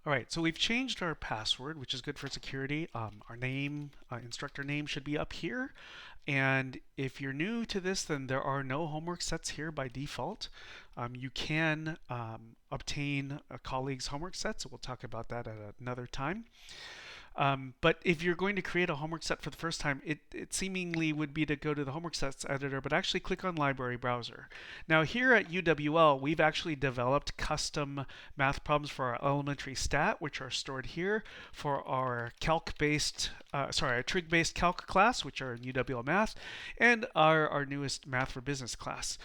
All right, so we've changed our password, which is good for security. Our name, instructor name should be up here. And if you're new to this, then there are no homework sets here by default. You can obtain a colleague's homework set, so we'll talk about that at another time. But if you're going to create a homework set for the first time, it seemingly would be to go to the homework sets editor, but actually click on library browser. Now here at UWL, we've actually developed custom math problems for our elementary stat, which are stored here, for our our trig-based calc class, which are in UWL math, and our newest math for business class.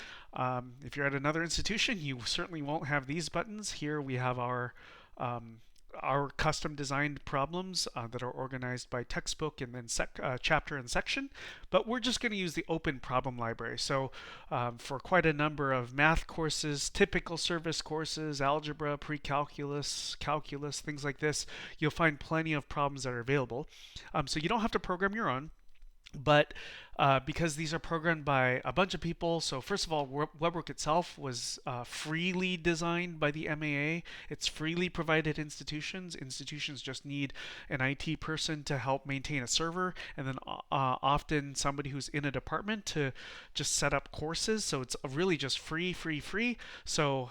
If you're at another institution, you certainly won't have these buttons. Here we have our custom designed problems that are organized by textbook and then chapter and section, but we're just going to use the open problem library. So for quite a number of math courses, typical service courses, algebra, pre-calculus, calculus, things like this, you'll find plenty of problems that are available. So you don't have to program your own. But because these are programmed by a bunch of people, so first of all, WeBWorK itself was freely designed by the MAA. It's freely provided institutions. Institutions just need an IT person to help maintain a server, and then often somebody who's in a department to just set up courses. So it's really just free. So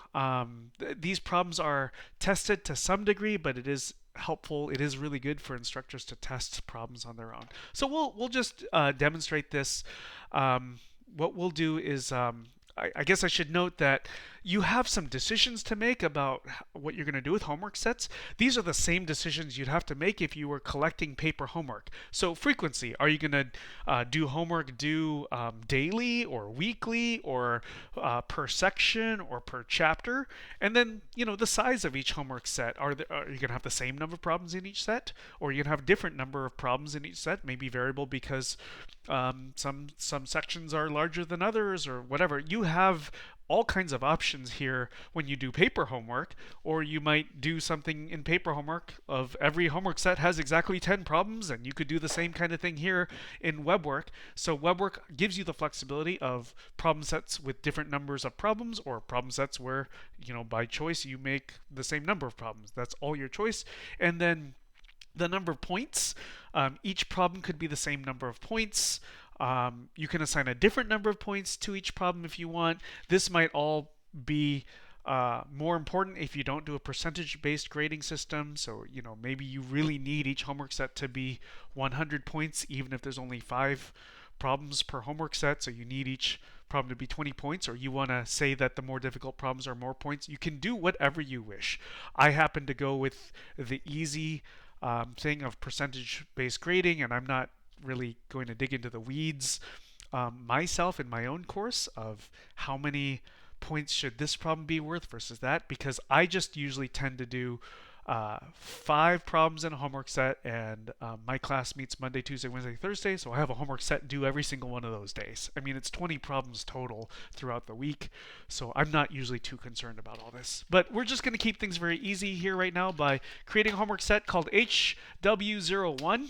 these problems are tested to some degree, but it is helpful. It is really good for instructors to test problems on their own. So we'll just demonstrate this. What we'll do is I guess I should note that you have some decisions to make about what you're going to do with homework sets. These are the same decisions you'd have to make if you were collecting paper homework. So frequency, are you going to do homework daily or weekly or per section or per chapter? And then, the size of each homework set. Are you going to have the same number of problems in each set? Or are you going to have a different number of problems in each set? Maybe variable because some sections are larger than others or whatever. You have all kinds of options here when you do paper homework, or you might do something in paper homework of every homework set has exactly 10 problems, and you could do the same kind of thing here in WeBWorK. So WeBWorK gives you the flexibility of problem sets with different numbers of problems, or problem sets where, by choice you make the same number of problems. That's all your choice. And then the number of points. Each problem could be the same number of points. You can assign a different number of points to each problem if you want. This might all be more important if you don't do a percentage-based grading system. So, maybe you really need each homework set to be 100 points, even if there's only 5 problems per homework set. So you need each problem to be 20 points, or you want to say that the more difficult problems are more points. You can do whatever you wish. I happen to go with the easy thing of percentage-based grading, and I'm not really going to dig into the weeds myself in my own course of how many points should this problem be worth versus that, because I just usually tend to do 5 problems in a homework set, and my class meets Monday, Tuesday, Wednesday, Thursday, so I have a homework set due every single one of those days. I mean, it's 20 problems total throughout the week, so I'm not usually too concerned about all this. But we're just going to keep things very easy here right now by creating a homework set called HW01.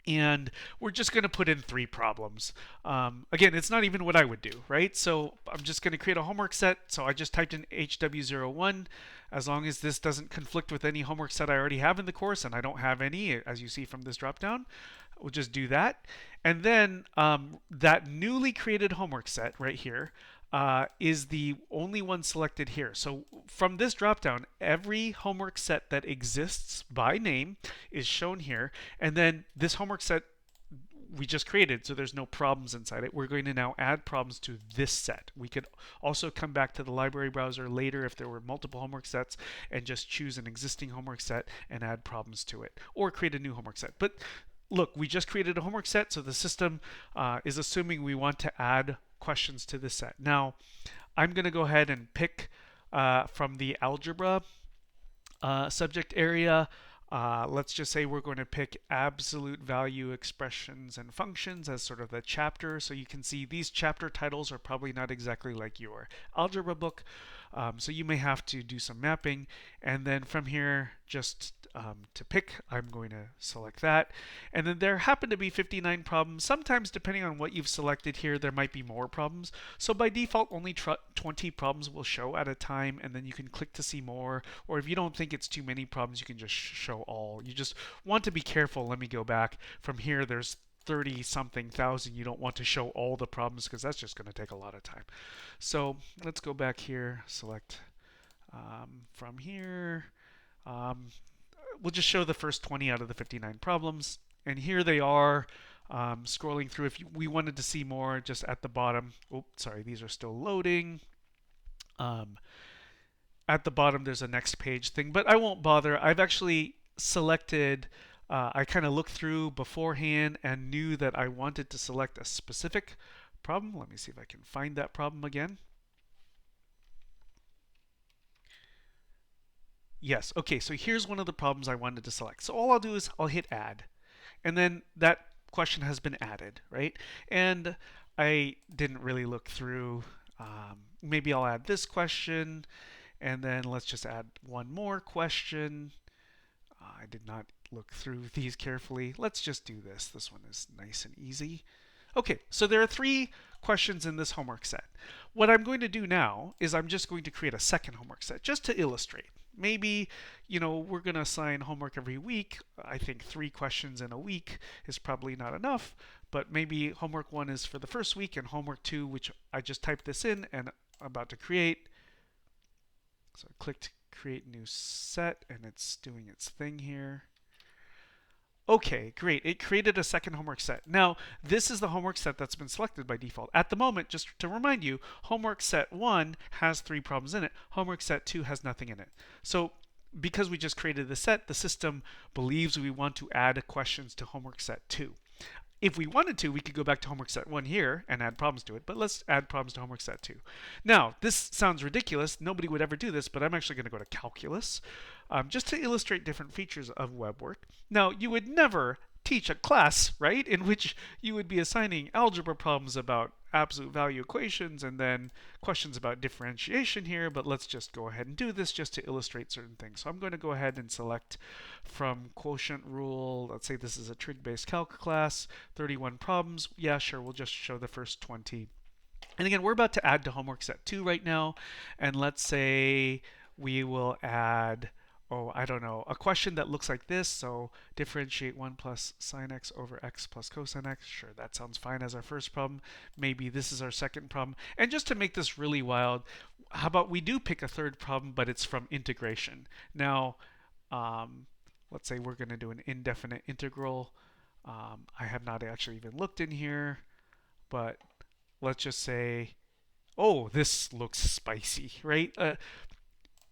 And we're just going to put in 3 problems. Again, it's not even what I would do, right? So I'm just going to create a homework set. So I just typed in HW01. As long as this doesn't conflict with any homework set I already have in the course, and I don't have any, as you see from this dropdown, we'll just do that. And then that newly created homework set right here is the only one selected here. So from this dropdown, every homework set that exists by name is shown here. And then this homework set we just created, so there's no problems inside it. We're going to now add problems to this set. We could also come back to the library browser later if there were multiple homework sets and just choose an existing homework set and add problems to it, or create a new homework set. But look, we just created a homework set, so the system is assuming we want to add questions to this set. Now, I'm going to go ahead and pick from the algebra subject area. Let's just say we're going to pick absolute value expressions and functions as sort of the chapter. So you can see these chapter titles are probably not exactly like your algebra book. So you may have to do some mapping. And then from here, just to pick, I'm going to select that. And then there happen to be 59 problems. Sometimes, depending on what you've selected here, there might be more problems. So by default, only 20 problems will show at a time, and then you can click to see more. Or if you don't think it's too many problems, you can just show all. You just want to be careful. Let me go back. From here, there's 30 something thousand. You don't want to show all the problems because that's just going to take a lot of time. So let's go back here, select from here. We'll just show the first 20 out of the 59 problems. And here they are, scrolling through. If we wanted to see more, just at the bottom. Oh, sorry, these are still loading. At the bottom, there's a next page thing, but I won't bother. I've actually selected, I kind of looked through beforehand and knew that I wanted to select a specific problem. Let me see if I can find that problem again. Yes, okay, so here's one of the problems I wanted to select. So all I'll do is I'll hit add, and then that question has been added, right? And I didn't really look through. Maybe I'll add this question, and then let's just add one more question. I did not look through these carefully. Let's just do this. This one is nice and easy. Okay, so there are 3 questions in this homework set. What I'm going to do now is I'm just going to create a second homework set just to illustrate. Maybe, we're going to assign homework every week. I think 3 questions in a week is probably not enough, but maybe homework 1 is for the first week and homework 2, which I just typed this in and I'm about to create. So I clicked create new set and it's doing its thing here. Okay, great. It created a second homework set. Now, this is the homework set that's been selected by default. At the moment, just to remind you, homework set 1 has 3 problems in it. Homework set 2 has nothing in it. So because we just created the set, the system believes we want to add questions to homework set 2. If we wanted to, we could go back to homework set 1 here and add problems to it, but let's add problems to homework set 2. Now, this sounds ridiculous. Nobody would ever do this, but I'm actually going to go to calculus just to illustrate different features of WeBWorK. Now, you would never teach a class, right, in which you would be assigning algebra problems about absolute value equations and then questions about differentiation here, but let's just go ahead and do this just to illustrate certain things. So I'm going to go ahead and select from quotient rule. Let's say this is a trig-based calc class, 31 problems. Yeah, sure, we'll just show the first 20. And again, we're about to add to homework set 2 right now, and let's say we will add, I don't know, a question that looks like this. So differentiate 1 plus sine x over x plus cosine x. Sure, that sounds fine as our first problem. Maybe this is our second problem. And just to make this really wild, how about we do pick a third problem, but it's from integration. Now, let's say we're going to do an indefinite integral. I have not actually even looked in here, but let's just say, oh, this looks spicy, right?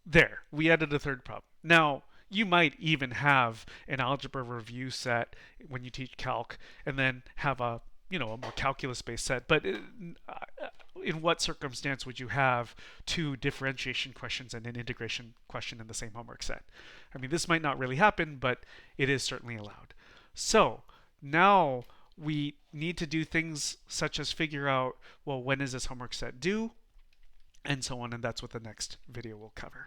There, we added a third problem. Now, you might even have an algebra review set when you teach calc, and then have a more calculus-based set. But in what circumstance would you have 2 differentiation questions and an integration question in the same homework set? I mean, this might not really happen, but it is certainly allowed. So now we need to do things such as figure out, well, when is this homework set due? And so on, and that's what the next video will cover.